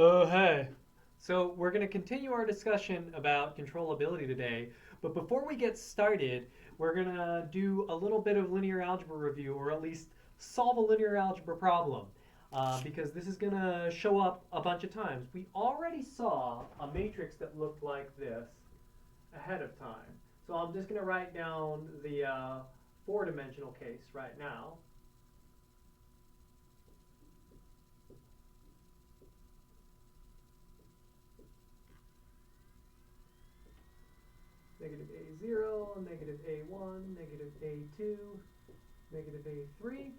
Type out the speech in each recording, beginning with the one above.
Oh, hey. So we're going to continue our discussion about controllability today. But before we get started, we're going to do a little bit of linear algebra review, or at least solve a linear algebra problem, because this is going to show up a bunch of times. We already saw a matrix that looked like this ahead of time. So I'm just going to write down the four-dimensional case right now. Negative A0, negative A1, negative A2, negative A3.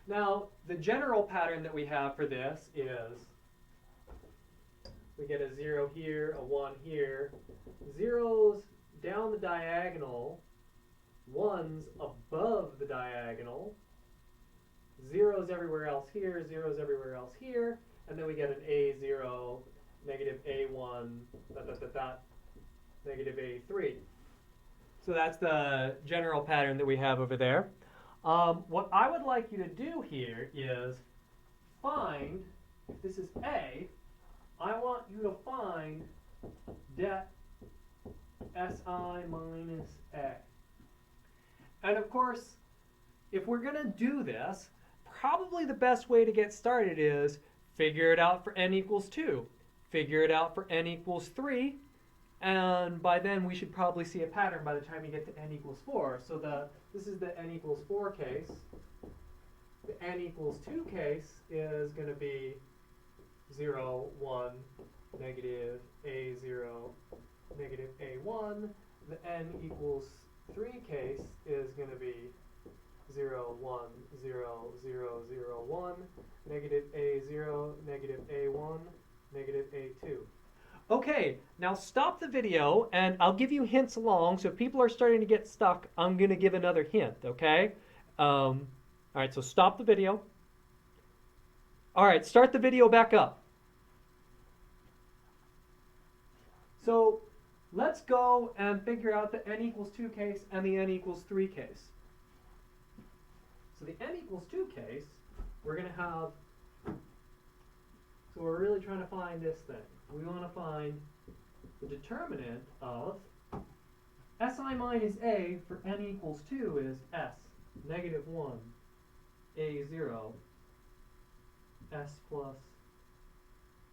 Now, the general pattern that we have for this is we get a 0 here, a 1 here, zeros down the diagonal, ones above the diagonal, zeros everywhere else here, zeros everywhere else here, and then we get an A0, negative A1, negative A3. So that's the general pattern that we have over there. What I would like you to do here is find, if this is A, I want you to find det Si minus A. And of course, if we're going to do this, probably the best way to get started is figure it out for n equals 2, figure it out for n equals 3, and by then we should probably see a pattern by the time you get to n equals 4. So this is the n equals 4 case. The n equals 2 case is going to be 0, 1, negative A0, negative A1. The n equals 3 case is going to be 0, 1, 0, 0, 0, 1, negative A0, negative A1, negative A2. Okay, now stop the video and I'll give you hints along. So if people are starting to get stuck, I'm going to give another hint, okay? All right, so stop the video. All right, start the video back up. So let's go and figure out the n equals 2 case and the n equals 3 case. So the n equals 2 case, we're going to have, so we're really trying to find this thing. We want to find the determinant of Si minus A for n equals 2 is S, negative 1, A0, S plus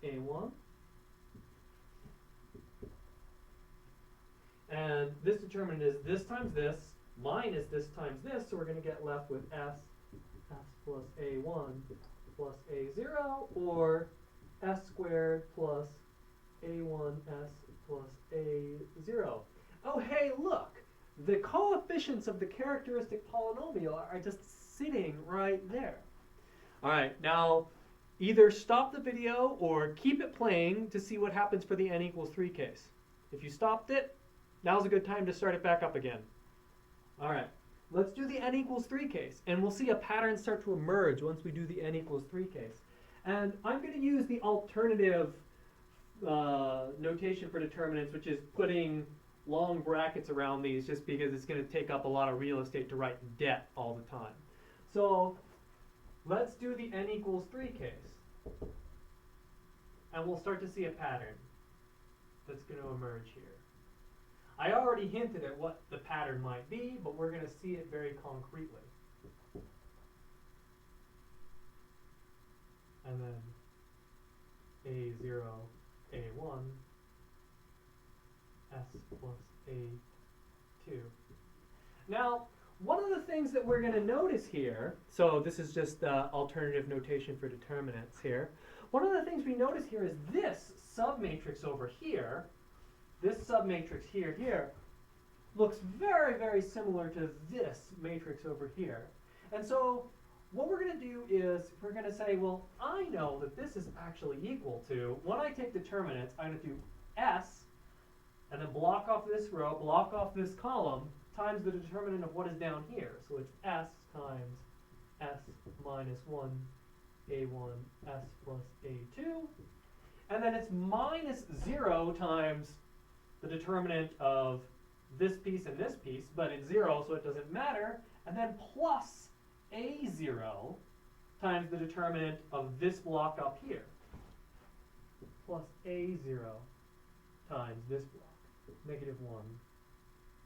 A1. And this determinant is this times this minus this times this, so we're going to get left with S plus A1 plus A0, or S squared plus A1S plus A0. Oh, hey, look! The coefficients of the characteristic polynomial are just sitting right there. All right, now either stop the video or keep it playing to see what happens for the n equals 3 case. If you stopped it, now's a good time to start it back up again. All right, let's do the n equals 3 case, and we'll see a pattern start to emerge once we do the n equals 3 case. And I'm going to use the alternative notation for determinants, which is putting long brackets around these just because it's going to take up a lot of real estate to write det all the time. So let's do the n equals 3 case. And we'll start to see a pattern that's going to emerge here. I already hinted at what the pattern might be, but we're going to see it very concretely. And then A0, A1, S plus A2. Now, one of the things that we're going to notice here, so this is just alternative notation for determinants here. One of the things we notice here is this submatrix over here, this submatrix here, looks very, very similar to this matrix over here. And so what we're going to do is we're going to say, well, I know that this is actually equal to, when I take determinants, I'm going to do S, and then block off this row, block off this column, times the determinant of what is down here. So it's S times S minus 1, A1, S plus A2. And then it's minus 0 times the determinant of this piece and this piece, but it's 0, so it doesn't matter. And then plus A0 times the determinant of this block up here. plus A0 times this block, negative 1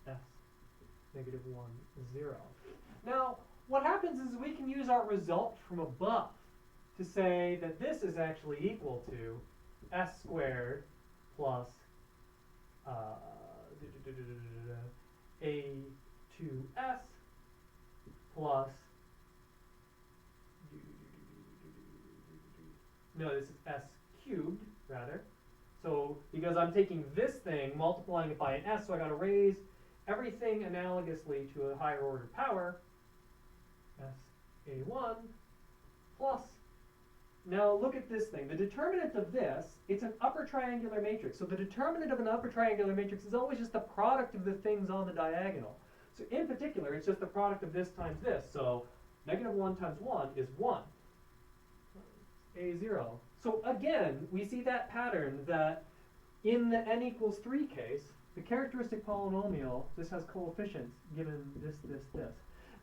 S, negative 1, 0. Now, what happens is we can use our result from above to say that this is actually equal to S squared plus A2S plus, no, this is S cubed, rather. So, because I'm taking this thing, multiplying it by an S, so I got to raise everything analogously to a higher order power, SA1 plus, now look at this thing. The determinant of this, it's an upper triangular matrix. So the determinant of an upper triangular matrix is always just the product of the things on the diagonal. So in particular, it's just the product of this times this. So negative 1 times 1 is 1. A0. So again, we see that pattern that in the n equals 3 case, the characteristic polynomial just has coefficients given this, this, this.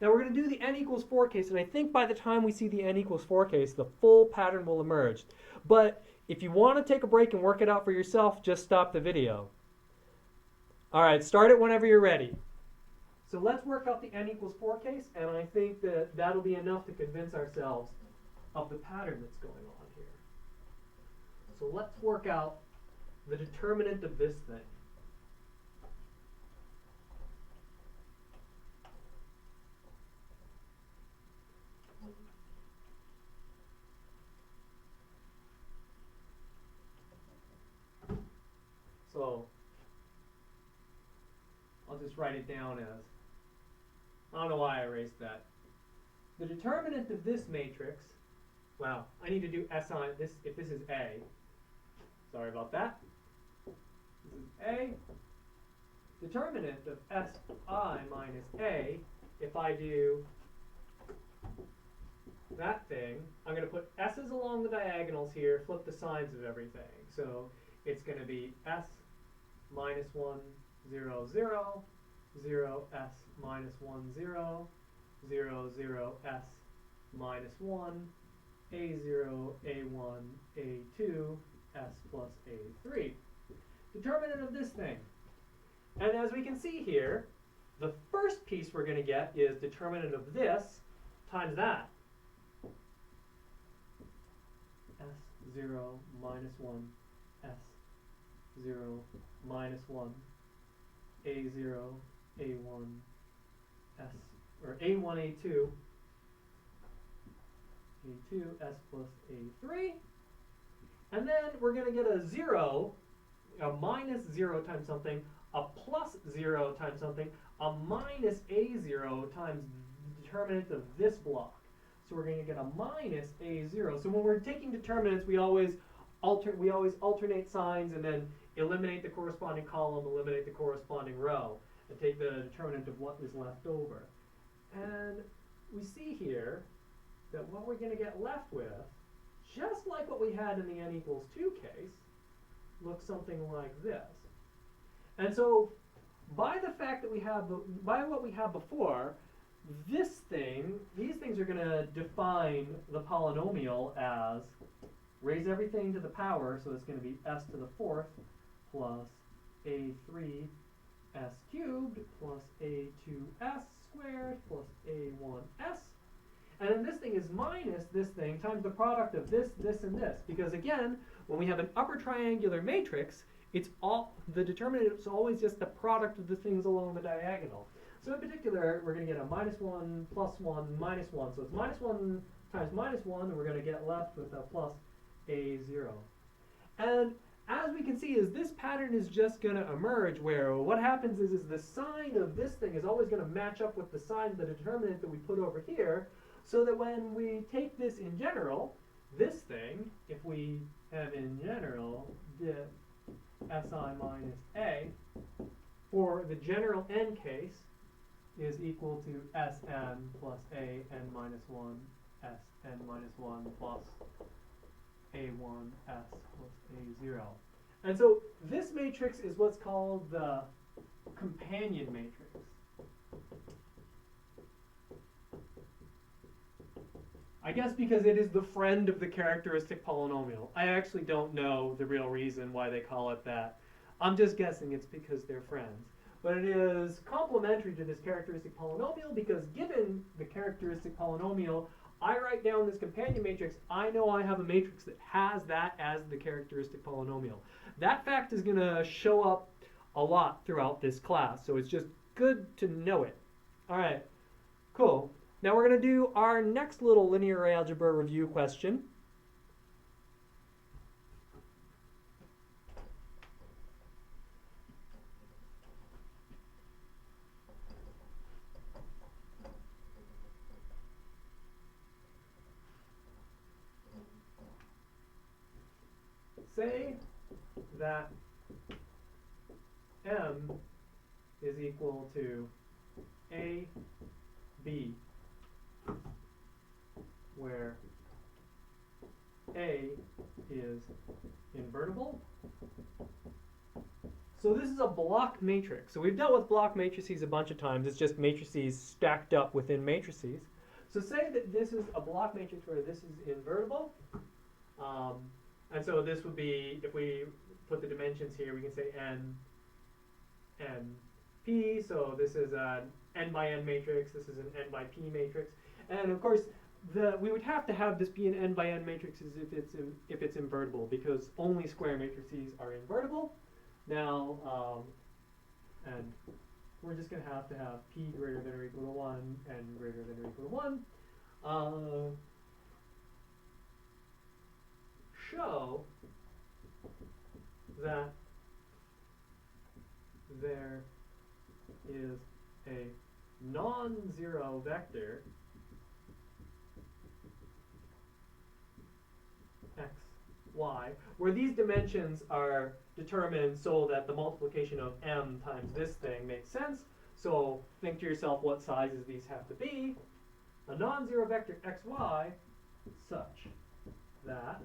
Now we're going to do the n equals 4 case, and I think by the time we see the n equals 4 case, the full pattern will emerge. But if you want to take a break and work it out for yourself, just stop the video. All right, start it whenever you're ready. So let's work out the n equals 4 case, and I think that that'll be enough to convince ourselves of the pattern that's going on here. So let's work out the determinant of this thing. So I'll just write it down as, I don't know why I erased that. The determinant of this matrix, wow, I need to do S on this if this is A. Sorry about that. This is A. Determinant of Si minus A, if I do that thing, I'm going to put S's along the diagonals here, flip the signs of everything. So it's going to be S minus 1, 0, 0, 0, S minus 1, 0, 0, 0, S minus 1, A0, A1, A2, S plus A3. Determinant of this thing. And as we can see here, the first piece we're going to get is determinant of this times that. S0 minus 1, S0 minus 1, A0, A1, S, or A1, A2, A2, S plus A3. And then we're going to get a 0, a minus 0 times something, a plus 0 times something, a minus A0 times the determinant of this block. So we're going to get a minus A0. So when we're taking determinants, we always alternate signs and then eliminate the corresponding column, eliminate the corresponding row, and take the determinant of what is left over. And we see here that what we're going to get left with, just like what we had in the n equals 2 case, looks something like this. And so by the fact that we have, by what we have before, this thing, these things are going to define the polynomial as raise everything to the power, so it's going to be s to the 4th plus a3 s cubed plus a2s squared plus a1s. And then this thing is minus this thing times the product of this, this, and this. Because again, when we have an upper triangular matrix, it's all, the determinant is always just the product of the things along the diagonal. So in particular, we're going to get a minus 1, plus 1, minus 1. So it's minus 1 times minus 1, and we're going to get left with a plus a0. And as we can see, is this pattern is just going to emerge where what happens is the sign of this thing is always going to match up with the sign of the determinant that we put over here, so that when we take this in general, this thing, if we have in general diff si minus a, for the general n case, is equal to Sn plus a n minus 1 Sn minus 1 plus a1 s plus a0. And so this matrix is what's called the companion matrix. I guess because it is the friend of the characteristic polynomial. I actually don't know the real reason why they call it that. I'm just guessing it's because they're friends. But it is complementary to this characteristic polynomial because given the characteristic polynomial, I write down this companion matrix. I know I have a matrix that has that as the characteristic polynomial. That fact is going to show up a lot throughout this class, so it's just good to know it. All right, cool. Now we're going to do our next little linear algebra review question. Say that M is equal to A, B, where A is invertible. So this is a block matrix. So we've dealt with block matrices a bunch of times. It's just matrices stacked up within matrices. So say that this is a block matrix where this is invertible. And so this would be, if we put the dimensions here, we can say n, p. So this is an n by n matrix. This is an n by p matrix. And of course, we would have to have this be an n by n matrix if it's invertible, because only square matrices are invertible. Now, and we're just going to have p greater than or equal to 1 and greater than or equal to 1. Show that there is a non-zero vector x, y, where these dimensions are determined so that the multiplication of m times this thing makes sense. So think to yourself what sizes these have to be. A non-zero vector xy such that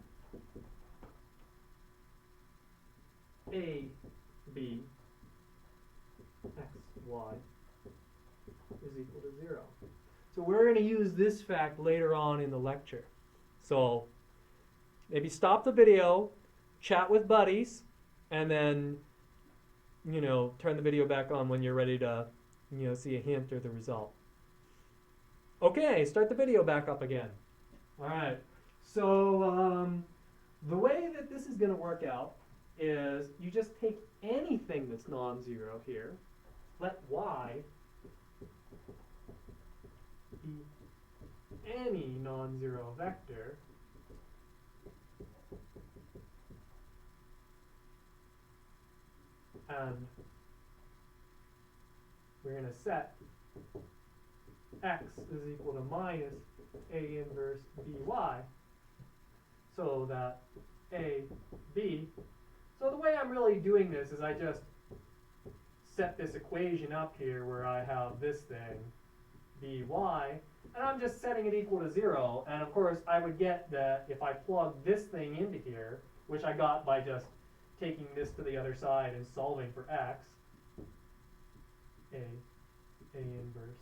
a, b, x, y is equal to 0. So we're going to use this fact later on in the lecture. So maybe stop the video, chat with buddies, and then, turn the video back on when you're ready to, see a hint or the result. Okay, start the video back up again. All right. So the way that this is going to work out is you just take anything that's non-zero here, let y be any non-zero vector, and we're going to set x is equal to minus a inverse by, so that a, b. So the way I'm really doing this is I just set this equation up here where I have this thing, by, and I'm just setting it equal to 0. And of course, I would get that if I plug this thing into here, which I got by just taking this to the other side and solving for x, a inverse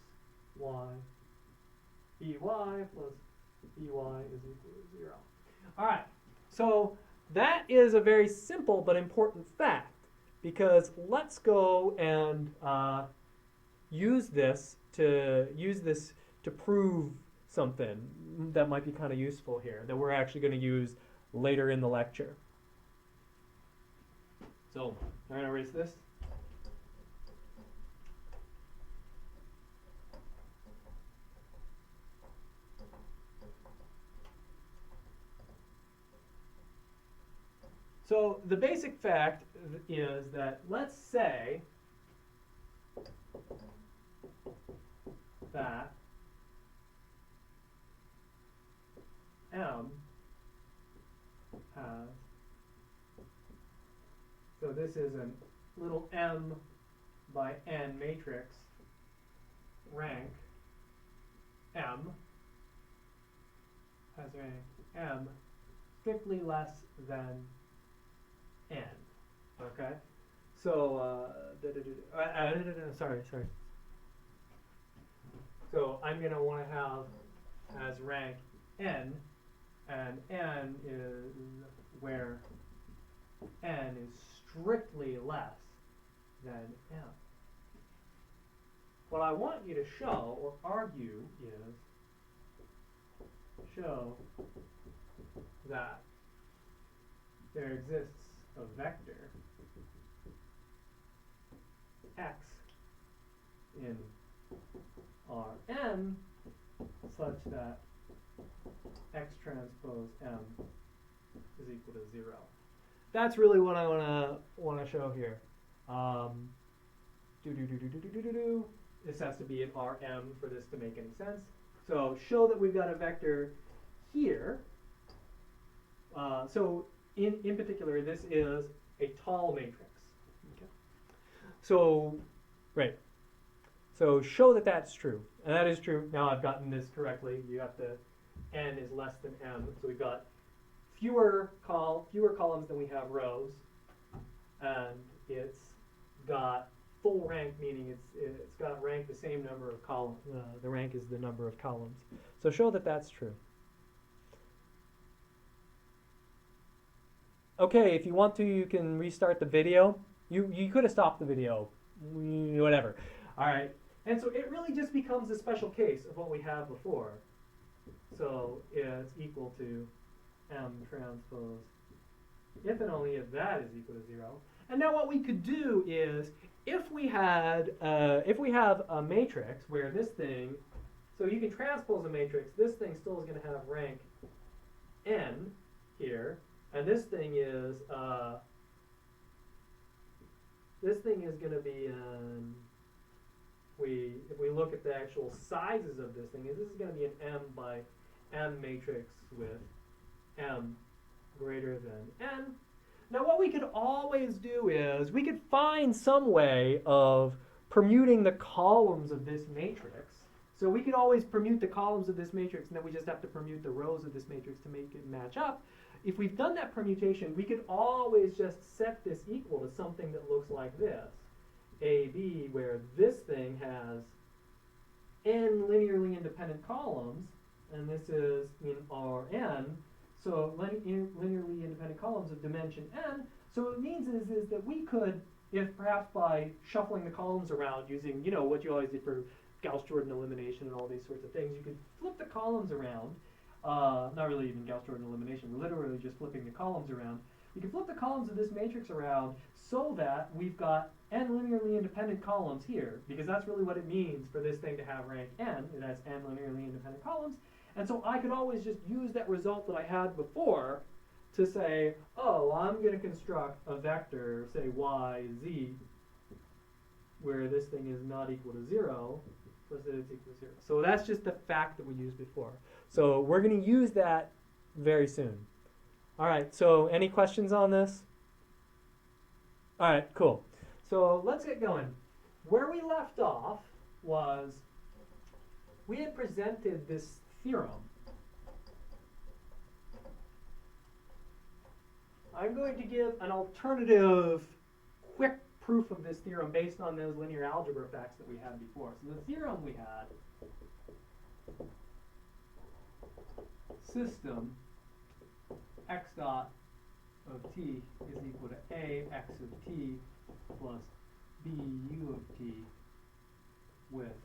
y, by plus by is equal to 0. All right, so that is a very simple but important fact, because let's go and use this to prove something that might be kind of useful here that we're actually going to use later in the lecture. So I'm going to erase this. So the basic fact is that let's say that M has, so this is a little M by N matrix, rank M, has rank M strictly less than N. Okay? So, sorry. So I'm going to want to have as rank n, and n is where n is strictly less than m. What I want you to show or argue is show that there exists a vector x in Rn such that x transpose m is equal to 0. That's really what I want to show here. This has to be an Rm for this to make any sense. So show that we've got a vector here. So in particular, this is a tall matrix. Okay. So, right. So show that that's true. And that is true. Now I've gotten this correctly. You have to, n is less than m. So we've got fewer columns than we have rows. And it's got full rank, meaning it's got rank the same number of columns. The rank is the number of columns. So show that that's true. Okay, if you want to, you can restart the video. You could have stopped the video, whatever. All right, and so it really just becomes a special case of what we have before. So it's equal to m transpose if and only if that is equal to 0. And now what we could do is, if we have a matrix where this thing, so you can transpose a matrix, this thing still is going to have rank n here, and this thing is going to be if we look at the actual sizes of this thing, this is going to be an m by m matrix with m greater than n. Now what we could always do is we could find some way of permuting the columns of this matrix. So we could always permute the columns of this matrix, and then we just have to permute the rows of this matrix to make it match up. If we've done that permutation, we could always just set this equal to something that looks like this. AB, where this thing has n linearly independent columns, and this is in Rn. So linearly independent columns of dimension n. So what it means is that we could, if perhaps by shuffling the columns around using, what you always did for Gauss-Jordan elimination and all these sorts of things, you could flip the columns around. Not really even Gauss-Jordan elimination, we're literally just flipping the columns around. You can flip the columns of this matrix around so that we've got n linearly independent columns here, because that's really what it means for this thing to have rank n. It has n linearly independent columns. And so I could always just use that result that I had before to say, oh, I'm going to construct a vector, say y, z, where this thing is not equal to 0, such that it's equal to 0. So that's just the fact that we used before. So we're going to use that very soon. All right, so any questions on this? All right, cool. So let's get going. Where we left off was we had presented this theorem. I'm going to give an alternative quick proof of this theorem based on those linear algebra facts that we had before. So the theorem we had, system x dot of t is equal to a x of t plus b u of t with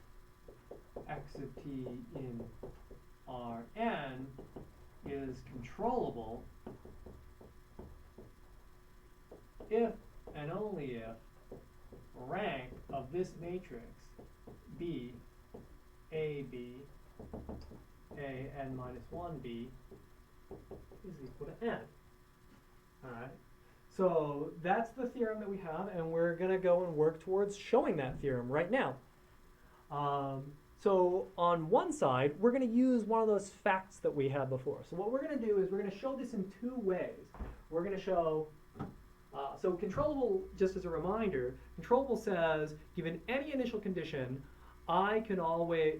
x of t in Rn is controllable if and only if rank of this matrix B, A, B, A, n minus 1B is equal to n. All right. So that's the theorem that we have, and we're going to go and work towards showing that theorem right now. So on one side, we're going to use one of those facts that we had before. So what we're going to do is we're going to show this in two ways. We're going to show, so controllable, just as a reminder, controllable says, given any initial condition, I can always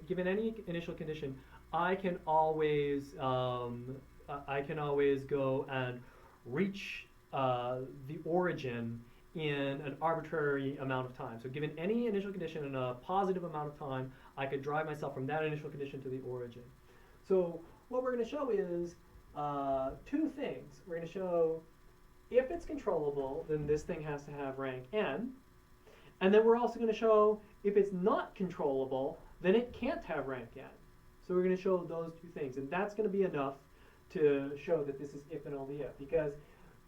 go and reach the origin in an arbitrary amount of time. So given any initial condition in a positive amount of time, I could drive myself from that initial condition to the origin. So what we're going to show is two things. We're going to show if it's controllable, then this thing has to have rank n. And then we're also going to show if it's not controllable, then it can't have rank n. So we're going to show those two things. And that's going to be enough to show that this is if and only if. Because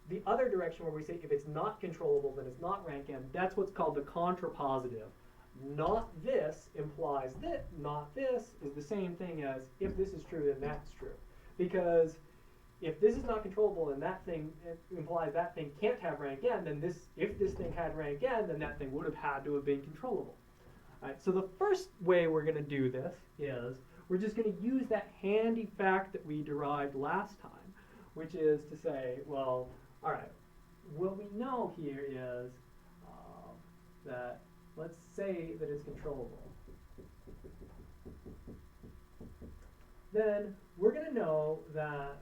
the other direction where we say if it's not controllable, then it's not rank n, that's what's called the contrapositive. Not this implies that not this is the same thing as if this is true, then that's true. Because if this is not controllable and that thing implies that thing can't have rank n, then if this thing had rank n, then that thing would have had to have been controllable. All right, so the first way we're going to do this is we're just going to use that handy fact that we derived last time, which is to say, well, all right, what we know here is that let's say that it's controllable. Then we're going to know that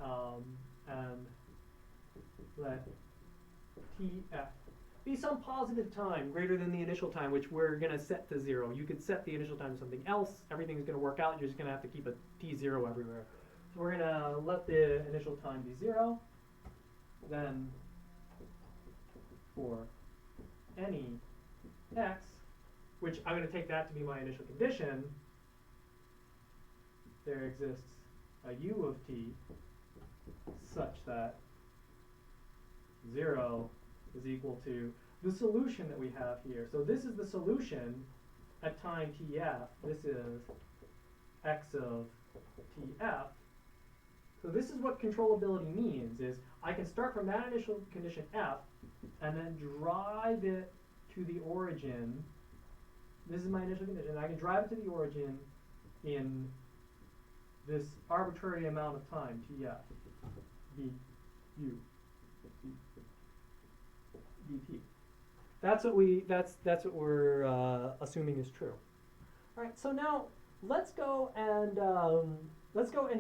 let Tf be some positive time greater than the initial time, which we're going to set to 0. You could set the initial time to something else. Everything's going to work out. You're just going to have to keep a t0 everywhere. So we're going to let the initial time be 0. Then for any x, which I'm going to take that to be my initial condition, there exists a u of t such that 0 is equal to the solution that we have here. So this is the solution at time tf. This is x of tf. So this is what controllability means, is I can start from that initial condition f and then drive it to the origin. This is my initial condition. I can drive it to the origin in this arbitrary amount of time, tf, du, dt. That's what we're assuming is true. All right. So now let's go and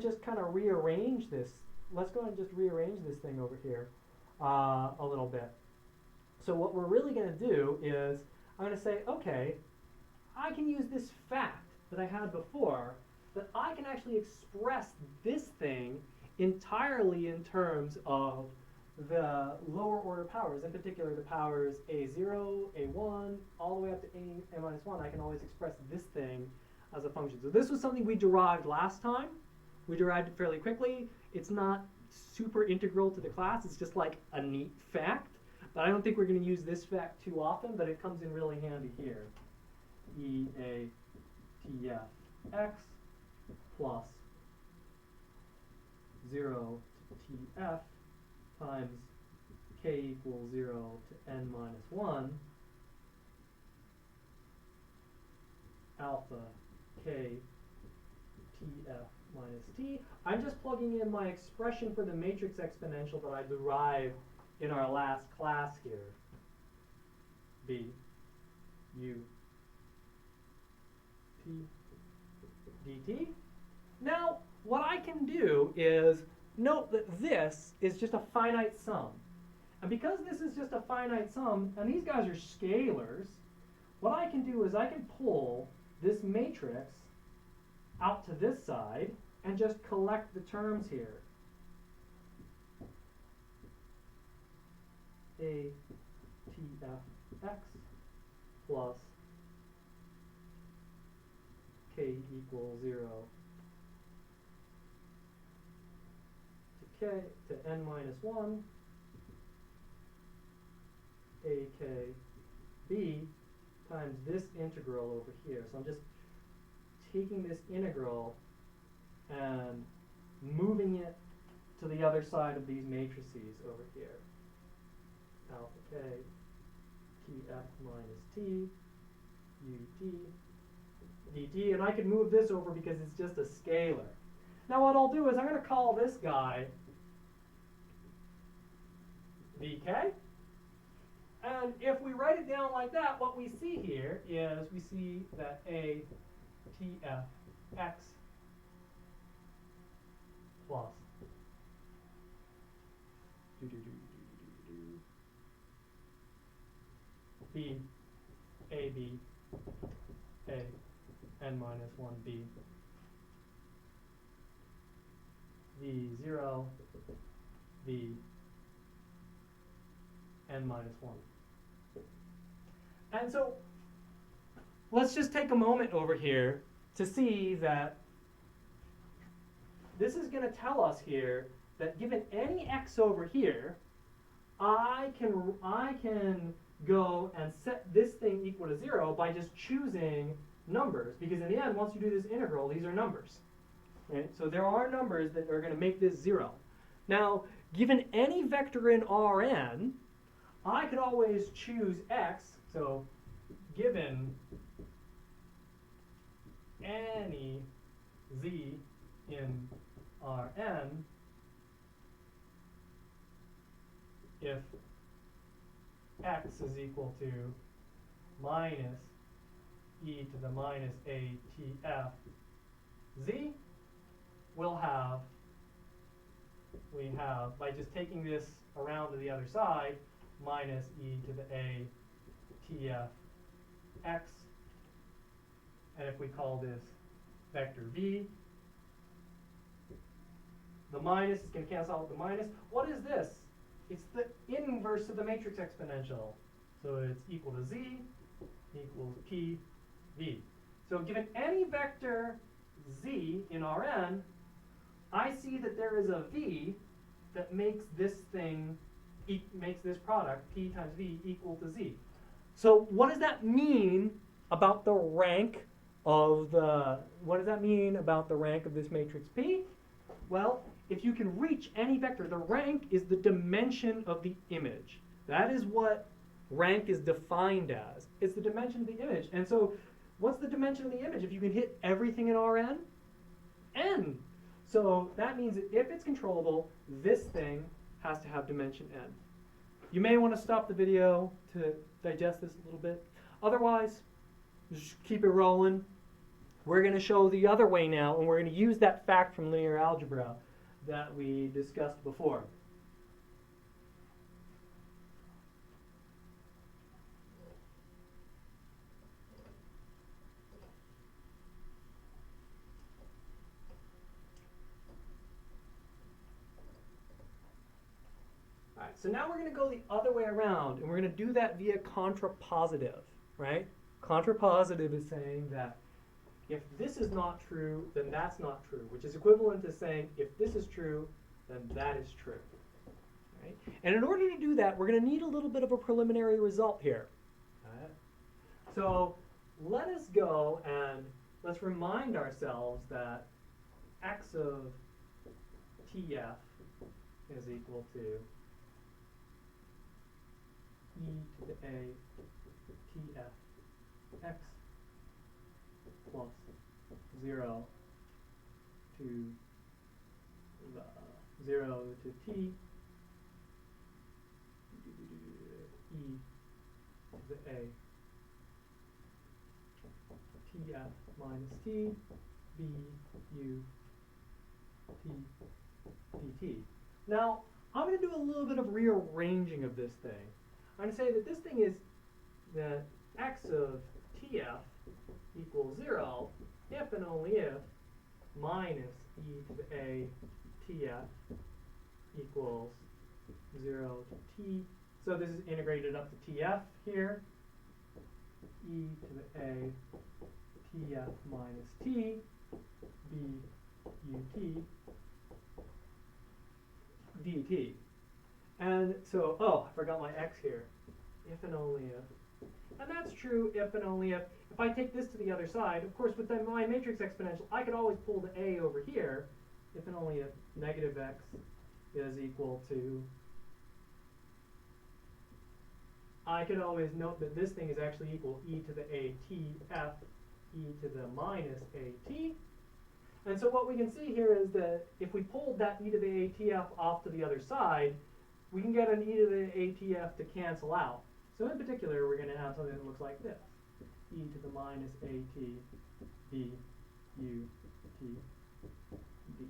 just kind of rearrange this. Let's go and just rearrange this thing over here a little bit. So what we're really going to do is I'm going to say, okay, I can use this fact that I had before, that I can actually express this thing entirely in terms of the lower order powers, in particular the powers a0, a1, all the way up to a minus 1. I can always express this thing as a function. So this was something we derived last time. We derived it fairly quickly. It's not super integral to the class. It's just like a neat fact. But I don't think we're going to use this fact too often, but it comes in really handy here. EA TF x plus 0 to TF times k equals 0 to n minus 1 alpha k TF minus t. I'm just plugging in my expression for the matrix exponential that I derived in our last class here. B u t dt. Now, what I can do is note that this is just a finite sum. And because this is just a finite sum, and these guys are scalars, what I can do is I can pull this matrix out to this side and just collect the terms here. A TFX plus k equals 0 to k to n minus 1 akb times this integral over here. So I'm just taking this integral and moving it to the other side of these matrices over here. Alpha k tf minus t ut dt, and I can move this over because it's just a scalar. Now what I'll do is I'm going to call this guy vk, and if we write it down like that, what we see here is we see that a tfx plus b ab a n minus 1b v0, v n minus 1. And so let's just take a moment over here to see that this is going to tell us here that given any x over here, I can go and set this thing equal to 0 by just choosing numbers, because in the end, once you do this integral, these are numbers. Right? So there are numbers that are going to make this 0. Now, given any vector in Rn, I could always choose x. So given any z in Rn, if x is equal to minus e to the minus atf z, we have, by just taking this around to the other side, minus e to the a tf x, and if we call this vector v, the minus is going to cancel out with the minus. What is this? It's the inverse of the matrix exponential. So it's equal to z equals p v. So given any vector z in Rn, I see that there is a v that makes this thing, makes this product, p times v, equal to z. So what does that mean about the rank of this matrix P? Well, if you can reach any vector, the rank is the dimension of the image. That is what rank is defined as. It's the dimension of the image. And so what's the dimension of the image if you can hit everything in Rn? N. So that means that if it's controllable, this thing has to have dimension n. You may want to stop the video to digest this a little bit. Otherwise, just keep it rolling. We're going to show the other way now, and we're going to use that fact from linear algebra that we discussed before. All right, so now we're going to go the other way around, and we're going to do that via contrapositive, right? Contrapositive is saying that if this is not true, then that's not true, which is equivalent to saying if this is true, then that is true. Right? And in order to do that, we're going to need a little bit of a preliminary result here. Right? So let us go and let's remind ourselves that x of tf is equal to e to the a tf x plus 0 to the 0 to t e to the a tf minus t b u t dt. Now, I'm going to do a little bit of rearranging of this thing. I'm going to say that this thing is that x of tf equals 0 if and only if minus e to the a tf equals 0 to t. So this is integrated up to tf here. E to the a tf minus t b ut dt. And so, oh, I forgot my x here. If and only if. And that's true if and only if. If I take this to the other side, of course, with my matrix exponential, I could always pull the a over here if and only if negative x is equal to. I could always note that this thing is actually equal e to the a tf e to the minus a t. And so what we can see here is that if we pulled that e to the a tf off to the other side, we can get an e to the a tf to cancel out. So in particular, we're going to have something that looks like this. E to the minus a t b u t dt.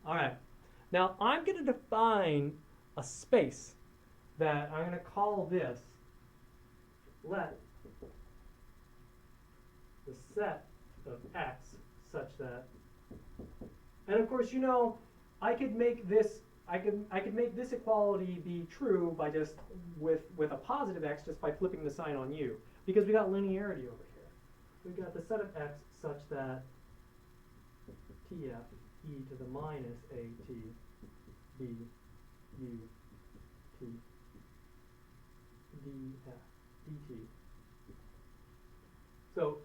All right. Now I'm going to define a space that I'm going to call this, let the set of x such that And of course, you know, I could make this I could make this equality be true by just with a positive x just by flipping the sign on u, because we got linearity over here. We've got the set of x such that tf e to the minus at b u t df dt. So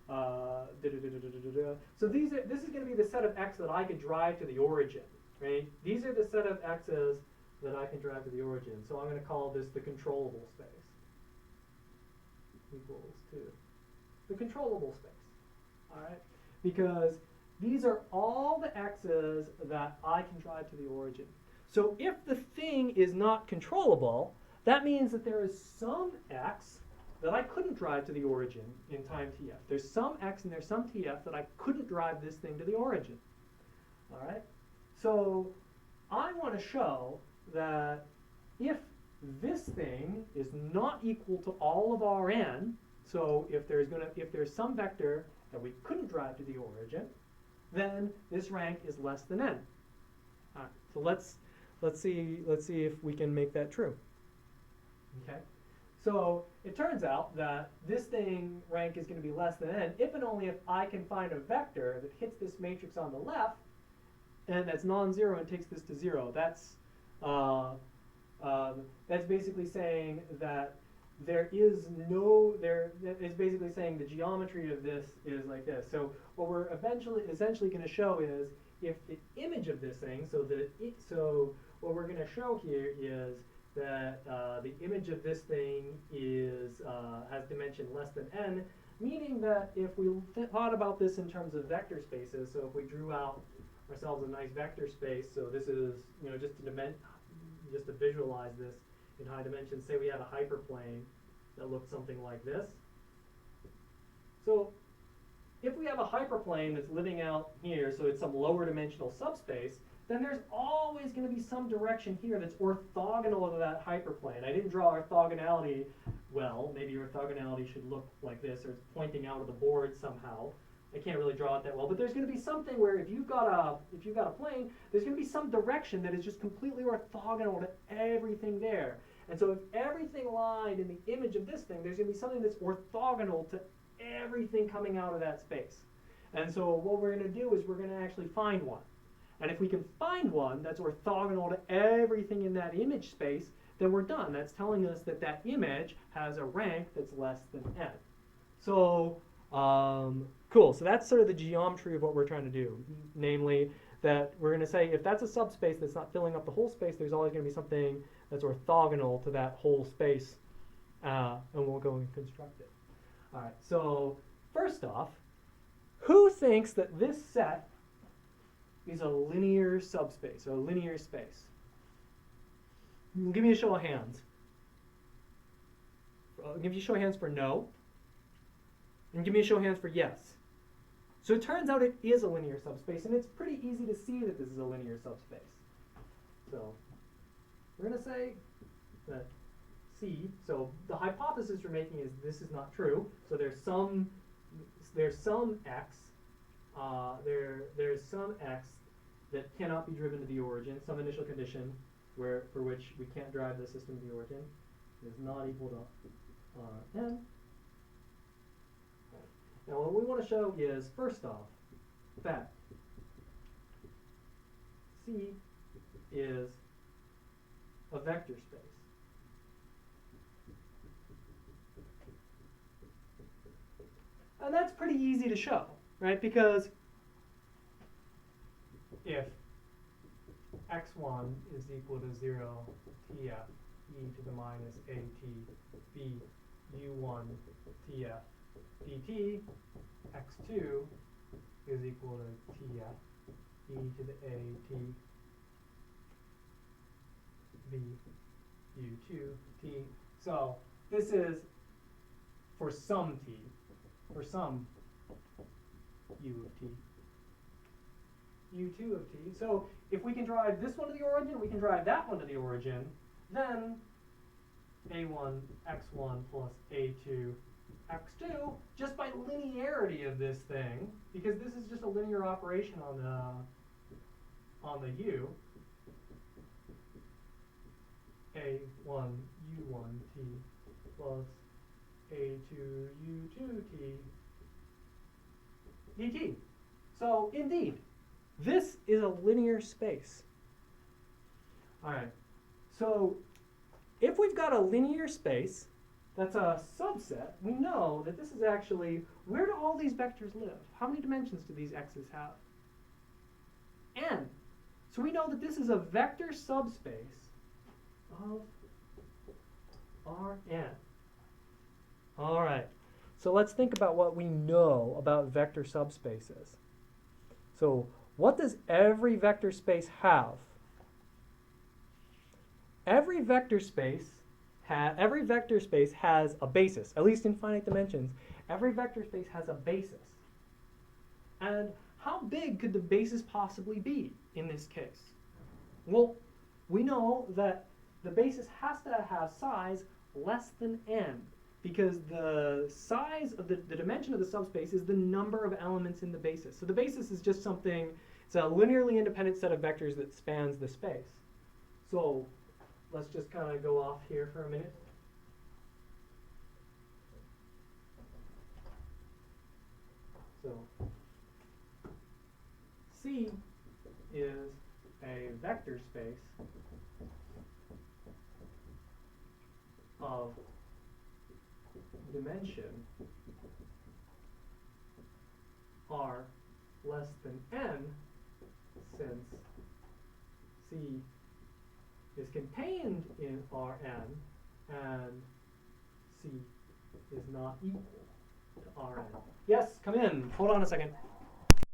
so this is going to be the set of x that I could drive to the origin, right? These are the set of x's that I can drive to the origin. So I'm going to call this the controllable space equals to the controllable space, all right? Because these are all the x's that I can drive to the origin. So if the thing is not controllable, that means that there is some x that I couldn't drive to the origin in time tf. There's some x and there's some tf that I couldn't drive this thing to the origin. All right? So I want to show that if this thing is not equal to all of Rn, so if there's some vector that we couldn't drive to the origin, then this rank is less than n. All right, so let's see if we can make that true. Okay. So it turns out that this thing rank is going to be less than n if and only if I can find a vector that hits this matrix on the left and that's non-zero and takes this to 0. That's basically saying that it's basically saying the geometry of this is like this. So what we're essentially going to show is if the image of this thing, so what we're going to show here is that the image of this thing has dimension less than n, meaning that if we thought about this in terms of vector spaces, so if we drew out ourselves a nice vector space, so this is, you know, just to visualize this in high dimensions, say we had a hyperplane that looked something like this. So if we have a hyperplane that's living out here, so it's some lower dimensional subspace, then there's always going to be some direction here that's orthogonal to that hyperplane. I didn't draw orthogonality well. Maybe orthogonality should look like this, or it's pointing out of the board somehow. I can't really draw it that well, but there's going to be something where if you've got a plane, there's going to be some direction that is just completely orthogonal to everything there. And so if everything lied in the image of this thing, there's going to be something that's orthogonal to everything coming out of that space. And so what we're going to do is we're going to actually find one. And if we can find one that's orthogonal to everything in that image space, then we're done. That's telling us that that image has a rank that's less than n. So cool. So that's sort of the geometry of what we're trying to do. Namely, that we're going to say if that's a subspace that's not filling up the whole space, there's always going to be something that's orthogonal to that whole space, and we'll go and construct it. All right. So first off, who thinks that this set is a linear subspace, or a linear space? Give me a show of hands. I'll give you a show of hands for no, and give me a show of hands for yes. So it turns out it is a linear subspace, and it's pretty easy to see that this is a linear subspace. So we're going to say that C, so the hypothesis we're making is this is not true, so there's some x, there's some x that cannot be driven to the origin, some initial condition for which we can't drive the system to the origin is not equal to n. Now what we want to show is, first off, that C is a vector space. And that's pretty easy to show, right? Because if x1 is equal to 0 tf e to the minus at b u1 tf dt, x2 is equal to tf e to the at b u2 t. So this is for some t, for some u of t. u2 of t. So if we can drive this one to the origin, we can drive that one to the origin, then a1 x1 plus a2 x2, just by linearity of this thing, because this is just a linear operation on the U, A1U1T plus A2U2T dt. So indeed, this is a linear space. All right. So if we've got a linear space that's a subset, we know that this is actually, where do all these vectors live? How many dimensions do these x's have? N. So we know that this is a vector subspace of Rn. All right. So let's think about what we know about vector subspaces. So what does every vector space have? Every vector space has a basis, at least in finite dimensions. Every vector space has a basis. And how big could the basis possibly be in this case? Well, we know that the basis has to have size less than n, because the size of the dimension of the subspace is the number of elements in the basis. So the basis is just something, it's a linearly independent set of vectors that spans the space. So let's just kind of go off here for a minute. So C is a vector space of dimension R less than n, since C is contained in Rn and C is not equal to Rn. Yes, come in. Hold on a second.